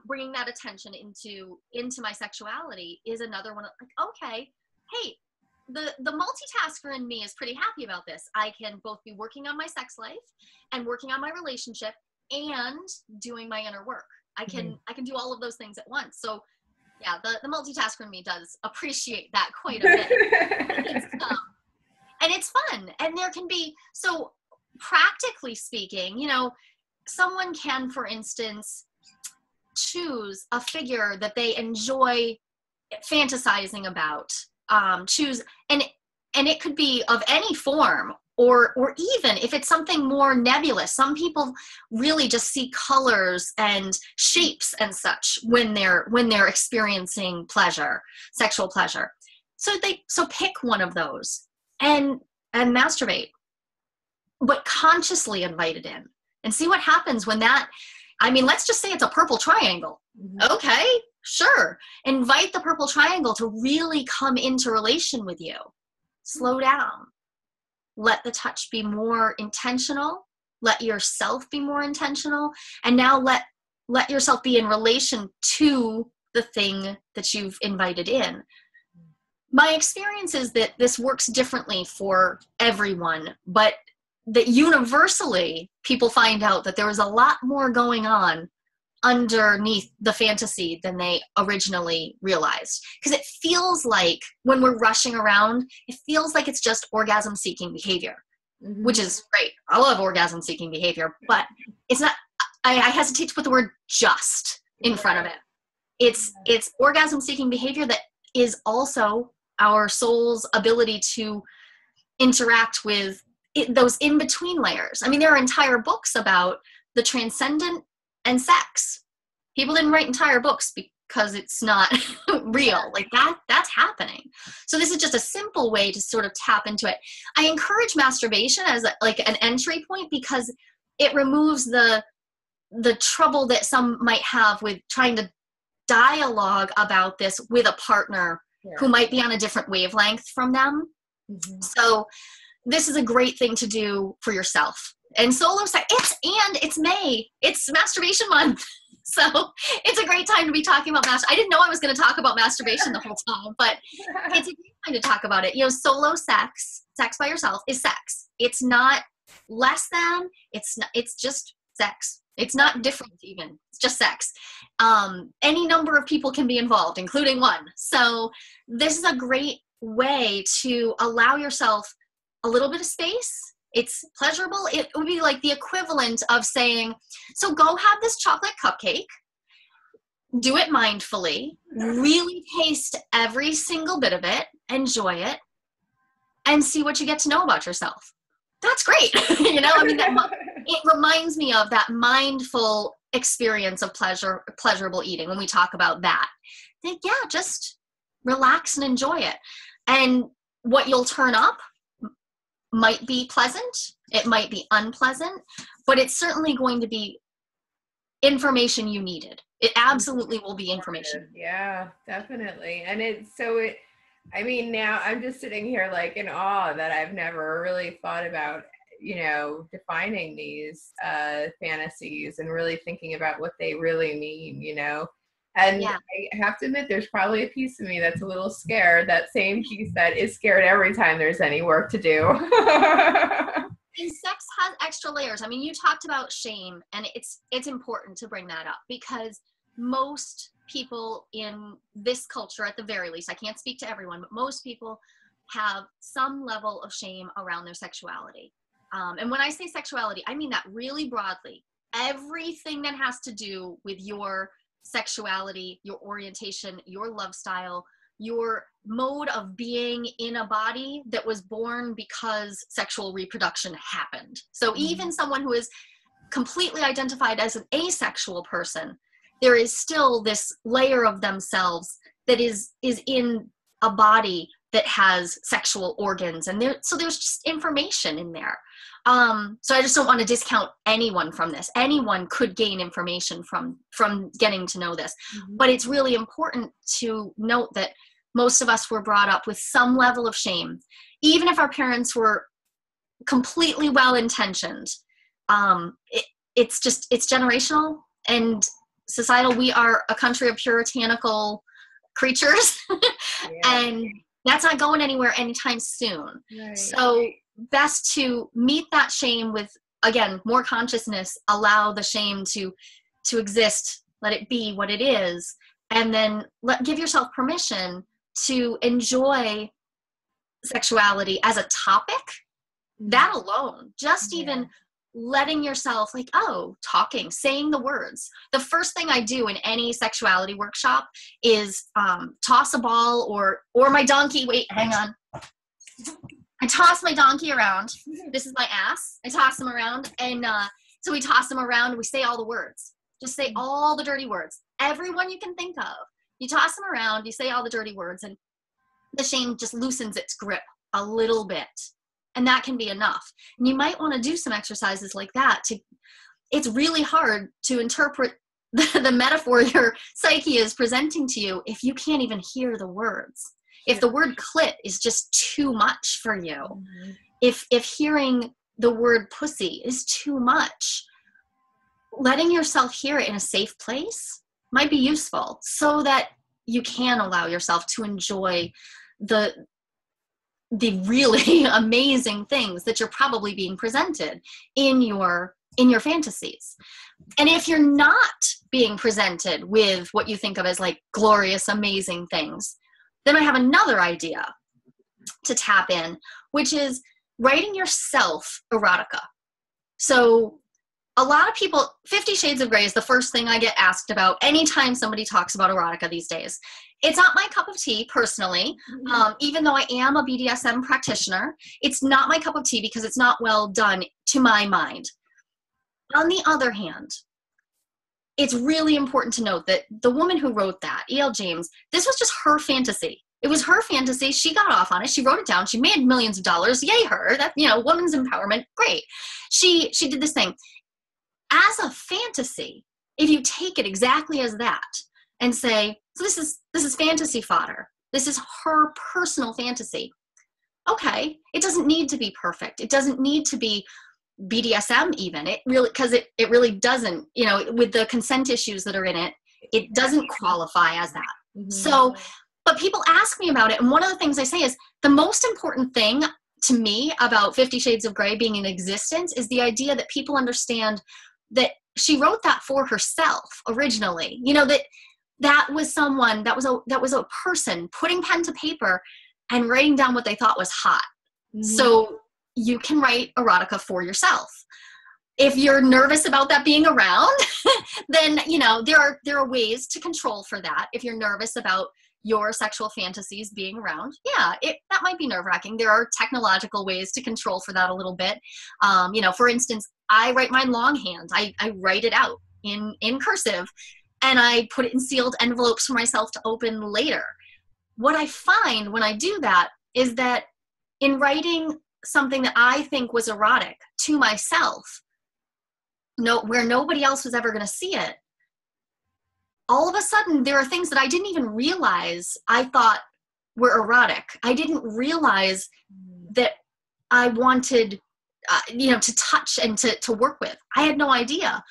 B: bringing that attention into my sexuality is another one. Like, okay, hey, the multitasker in me is pretty happy about this. I can both be working on my sex life and working on my relationship and doing my inner work. I can do all of those things at once. So yeah, the multitasker in me does appreciate that quite a bit. And it's fun. And there can be, so practically speaking, someone can, for instance, choose a figure that they enjoy fantasizing about, choose, and it could be of any form, or even if it's something more nebulous. Some people really just see colors and shapes and such when they're experiencing pleasure, sexual pleasure. So pick one of those and masturbate, but consciously invite it in, and see what happens when that, let's just say it's a purple triangle. Okay, sure. Invite the purple triangle to really come into relation with you. Slow down. Let the touch be more intentional. Let yourself be more intentional. And now let yourself be in relation to the thing that you've invited in. My experience is that this works differently for everyone, but that universally people find out that there is a lot more going on underneath the fantasy than they originally realized. Because it feels like when we're rushing around, it feels like it's just orgasm seeking behavior, which is great. I love orgasm seeking behavior, but it's not, I hesitate to put the word just in front of it. It's orgasm seeking behavior that is also our soul's ability to interact with those in-between layers. There are entire books about the transcendent and sex. People didn't write entire books because it's not real. Like that's happening. So this is just a simple way to sort of tap into it. I encourage masturbation as an entry point, because it removes the trouble that some might have with trying to dialogue about this with a partner who might be on a different wavelength from them. So this is a great thing to do for yourself. And solo sex, it's May. It's masturbation month. So it's a great time to be talking about masturbation. I didn't know I was going to talk about masturbation the whole time, but it's a great time to talk about it. Solo sex by yourself is sex. It's not less than, it's just sex. It's not different even. It's just sex. Any number of people can be involved, including one. So this is a great way to allow yourself a little bit of space. It's pleasurable. It would be like the equivalent of saying, so go have this chocolate cupcake, do it mindfully, really taste every single bit of it, enjoy it, and see what you get to know about yourself. That's great. I mean, it reminds me of that mindful experience of pleasurable eating when we talk about that. Yeah, just relax and enjoy it. And what you'll turn up might be pleasant, it might be unpleasant, but it's certainly going to be information you needed. It absolutely will be information.
A: Yeah, definitely. And I mean, now I'm just sitting here like in awe that I've never really thought about, defining these fantasies and really thinking about what they really mean, And
B: Yeah.
A: I have to admit, there's probably a piece of me that's a little scared, that same piece that is scared every time there's any work to do.
B: And sex has extra layers. I mean, you talked about shame, and it's important to bring that up because most people in this culture, at the very least, I can't speak to everyone, but most people have some level of shame around their sexuality. And when I say sexuality, I mean that really broadly. Everything that has to do with your sexuality, your orientation, your love style, your mode of being in a body that was born because sexual reproduction happened. So even someone who is completely identified as an asexual person, there is still this layer of themselves that is in a body that has sexual organs. And so there's just information in there. So I just don't want to discount anyone from this. Anyone could gain information from getting to know this. But it's really important to note that most of us were brought up with some level of shame. Even if our parents were completely well-intentioned, it's generational and societal. We are a country of puritanical creatures. And that's not going anywhere anytime soon. Right. So best to meet that shame with, again, more consciousness, allow the shame to exist, let it be what it is, and then give yourself permission to enjoy sexuality as a topic. That alone, just even letting yourself talking, saying the words. The first thing I do in any sexuality workshop is toss a ball or my donkey. Wait, hang on. I toss my donkey around. This is my ass. I toss him around. And so we toss him around and we say all the words. Just say all the dirty words. Everyone you can think of. You toss them around, you say all the dirty words, and the shame just loosens its grip a little bit. And that can be enough. And you might want to do some exercises like that. It's really hard to interpret the metaphor your psyche is presenting to you if you can't even hear the words. If the word clit is just too much for you, if hearing the word pussy is too much, letting yourself hear it in a safe place might be useful so that you can allow yourself to enjoy the really amazing things that you're probably being presented in your fantasies. And if you're not being presented with what you think of as like glorious, amazing things, then I have another idea to tap in, which is writing yourself erotica. So a lot of people, 50 Shades of Grey is the first thing I get asked about anytime somebody talks about erotica these days. It's not my cup of tea, personally. Even though I am a BDSM practitioner, it's not my cup of tea because it's not well done to my mind. On the other hand, it's really important to note that the woman who wrote that, E.L. James, this was just her fantasy. It was her fantasy. She got off on it. She wrote it down. She made millions of dollars. Yay her. That, women's empowerment. Great. She did this thing. As a fantasy, if you take it exactly as that and say, so this is fantasy fodder. This is her personal fantasy. Okay. It doesn't need to be perfect. It doesn't need to be BDSM even. It really doesn't, with the consent issues that are in it, it doesn't qualify as that. So, but people ask me about it. And one of the things I say is the most important thing to me about 50 Shades of Grey being in existence is the idea that people understand that she wrote that for herself originally. That was someone, that was a person putting pen to paper and writing down what they thought was hot. So you can write erotica for yourself. If you're nervous about that being around, then, you know, there are ways to control for that. If you're nervous about your sexual fantasies being around, yeah, that might be nerve-wracking. There are technological ways to control for that a little bit. You know, for instance, I write mine longhand. I write it out in cursive, and I put it in sealed envelopes for myself to open later. What I find when I do that is that in writing something that I think was erotic to myself, where nobody else was ever going to see it, all of a sudden there are things that I didn't even realize I thought were erotic. I didn't realize that I wanted, you know, to touch and to work with. I had no idea.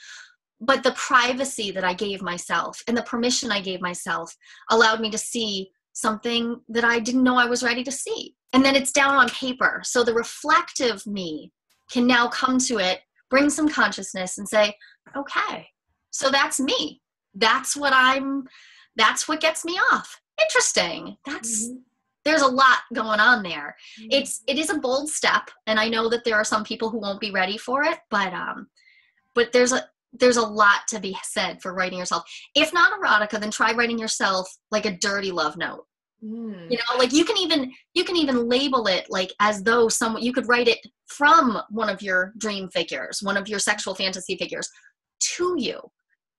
B: But the privacy that I gave myself and the permission I gave myself allowed me to see something that I didn't know I was ready to see. And then it's down on paper. So the reflective me can now come to it, bring some consciousness and say, okay, so that's me. That's what gets me off. Interesting. There's a lot going on there. It is a bold step. And I know that there are some people who won't be ready for it, but there's a lot to be said for writing yourself. If not erotica, then try writing yourself like a dirty love note. You know, like you can even label it like as though you could write it from one of your dream figures, one of your sexual fantasy figures to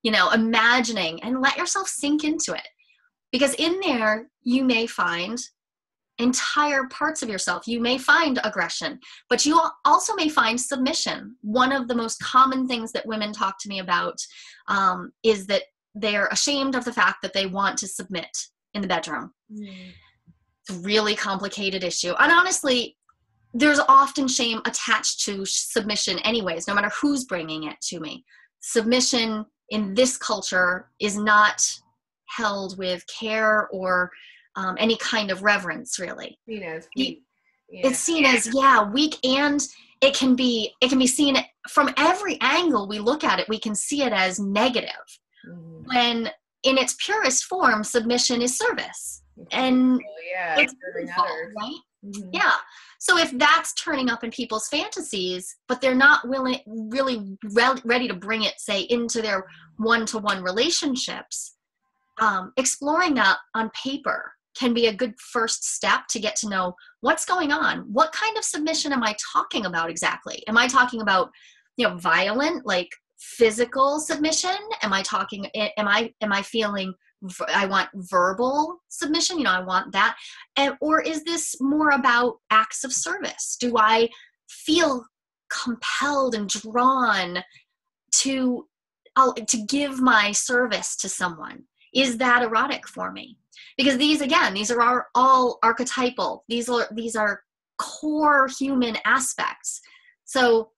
B: you know, imagining, and let yourself sink into it. Because in there, you may find entire parts of yourself. You may find aggression, but you also may find submission. One of the most common things that women talk to me about is that they're ashamed of the fact that they want to submit in the bedroom. It's a really complicated issue. And honestly, there's often shame attached to submission anyways, no matter who's bringing it to me. Submission in this culture is not held with care or any kind of reverence, really.
A: Seen as weak.
B: It's seen as weak, and it can be seen from every angle we look at it. We can see it as negative, when in its purest form, submission is service, and it's beautiful, right? Yeah. So if that's turning up in people's fantasies, but they're not really ready to bring it, say, into their one-to-one relationships, exploring that on paper can be a good first step to get to know what's going on. What kind of submission am I talking about exactly? Am I talking about, you know, violent, like physical submission? Am I feeling I want verbal submission? You know, I want that. Or is this more about acts of service? Do I feel compelled and drawn to give my service to someone? Is that erotic for me? Because these are all archetypal. These are core human aspects. So,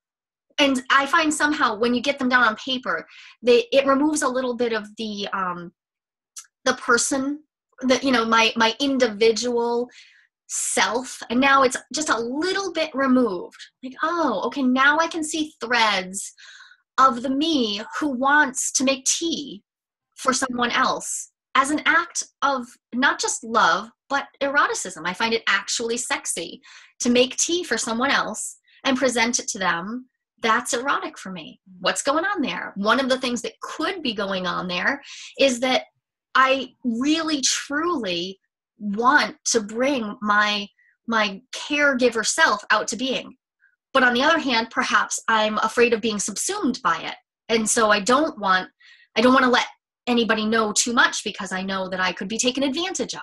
B: and I find somehow when you get them down on paper, it removes a little bit of the person, that, you know, my individual self, and now it's just a little bit removed. Like, oh, okay, now I can see threads of the me who wants to make tea for someone else as an act of not just love, but eroticism. I find it actually sexy to make tea for someone else and present it to them. That's erotic for me. What's going on there? One of the things that could be going on there is that I really, truly want to bring my caregiver self out to being. But on the other hand, perhaps I'm afraid of being subsumed by it. And so I don't want to let anybody know too much, because I know that I could be taken advantage of.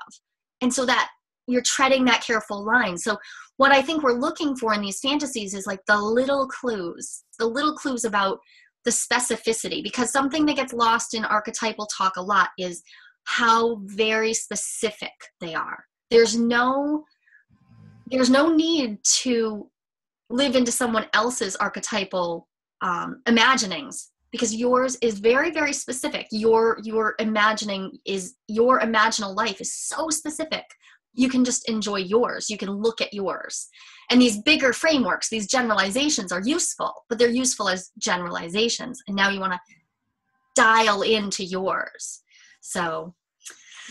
B: And so that you're treading that careful line. So what I think we're looking for in these fantasies is like the little clues about the specificity, because something that gets lost in archetypal talk a lot is how very specific they are. There's no need to live into someone else's archetypal imaginings, because yours is very, very specific. Your imaginal life is so specific. You can just enjoy yours. You can look at yours. And these bigger frameworks, these generalizations are useful, but they're useful as generalizations. And now you want to dial into yours. So.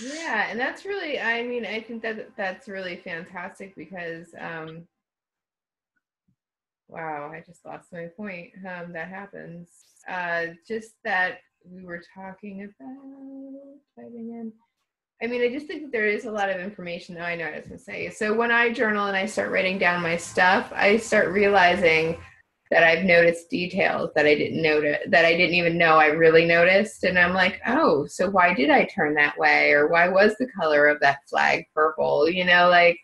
A: Yeah, and that's really, I mean, I think that's really fantastic, because Wow, I just lost my point. That happens. Just that we were talking about typing in. I mean, I just think that there is a lot of information. Now I know what I was going to say. So when I journal and I start writing down my stuff, I start realizing that I've noticed details that I didn't notice, that I didn't even know I really noticed. And I'm like, oh, so why did I turn that way? Or why was the color of that flag purple? You know, like,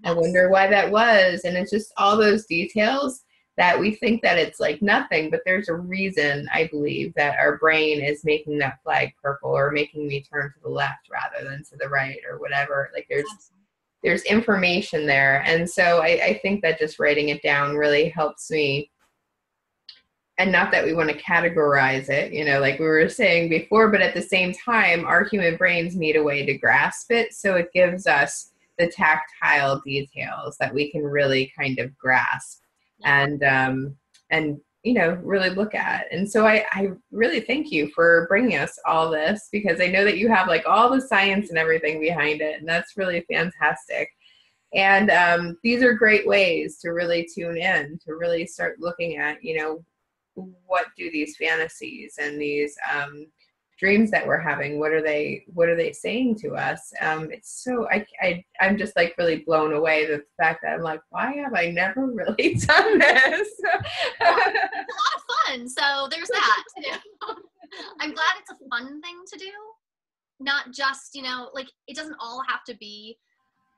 A: I
B: Yes.
A: wonder why that was. And it's just all those details that we think that it's like nothing, but there's a reason, I believe, that our brain is making that flag purple or making me turn to the left rather than to the right or whatever. Like there's information there. And so I think that just writing it down really helps me. And not that we want to categorize it, you know, like we were saying before, but at the same time, our human brains need a way to grasp it. So it gives us the tactile details that we can really kind of grasp and you know, really look at. And so I really thank you for bringing us all this, because I know that you have like all the science and everything behind it. And that's really fantastic. And these are great ways to really tune in, to really start looking at, you know, what do these fantasies and these dreams that we're having, what are they saying to us? It's so I'm just like really blown away with the fact that I'm like, why have I never really done this?
B: Well, it's a lot of fun, so there's that. I'm glad it's a fun thing to do, not just, you know, like it doesn't all have to be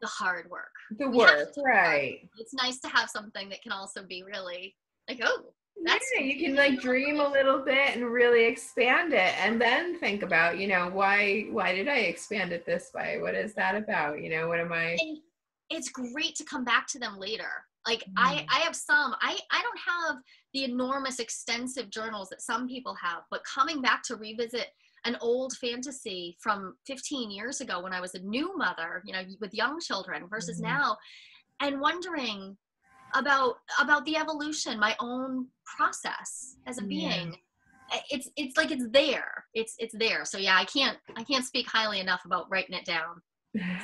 B: the hard work.
A: The
B: We have to
A: work,
B: do the hard
A: right?
B: work. It's nice to have something that can also be really like, oh, that's
A: Yeah, you can
B: completely
A: like
B: new
A: dream a
B: information.
A: little bit and really expand it, and then think about, you know, why did I expand it this way? What is that about? You know, what am I?
B: And it's great to come back to them later. Like
A: Mm.
B: I have some, I don't have the enormous extensive journals that some people have, but coming back to revisit an old fantasy from 15 years ago when I was a new mother, you know, with young children versus
A: Mm.
B: now, and wondering about the evolution, my own process as a
A: Yeah.
B: being. It's like it's there. It's there. So yeah, I can't speak highly enough about writing it down.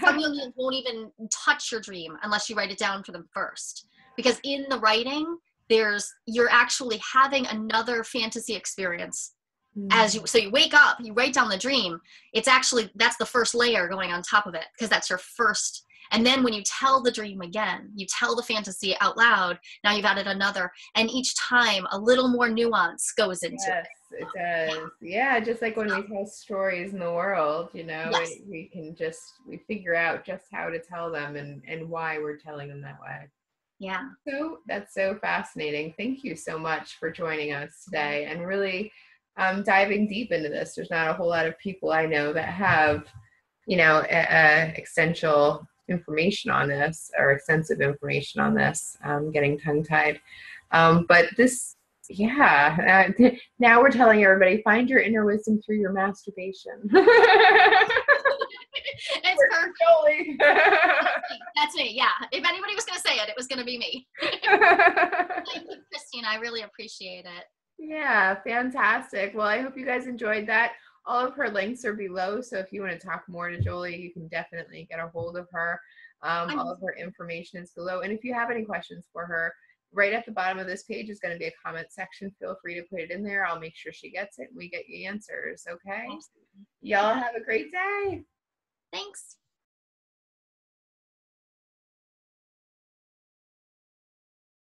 B: Some young won't even touch your dream unless you write it down for them first, because in the writing you're actually having another fantasy experience as you,
A: Mm.
B: so you wake up, you write down the dream. It's actually, that's the first layer going on top of it, because that's your first. And then when you tell the dream again, you tell the fantasy out loud, now you've added another, and each time a little more nuance goes into
A: Yes,
B: it.
A: it
B: Yeah.
A: does. Yeah, just like when
B: So,
A: we tell stories in the world, you know,
B: yes.
A: we figure out just how to tell them and why we're telling them that way.
B: Yeah.
A: So that's so fascinating. Thank you so much for joining us today and really diving deep into this. There's not a whole lot of people I know that have, you know, essential information on this or extensive information on this. Getting tongue tied, but this, yeah. Now we're telling everybody, find your inner wisdom through your masturbation.
B: It's perfect.
A: Joli.
B: That's me. Yeah. If anybody was going to say it, it was going to be me. Thank you, Christine. I really appreciate it.
A: Yeah, fantastic. Well, I hope you guys enjoyed that. All of her links are below, so if you want to talk more to Joli, you can definitely get a hold of her. All of her information is below. And if you have any questions for her, right at the bottom of this page is going to be a comment section. Feel free to put it in there. I'll make sure she gets it and we get you answers, okay?
B: Absolutely.
A: Y'all
B: Yeah.
A: have a great day.
B: Thanks.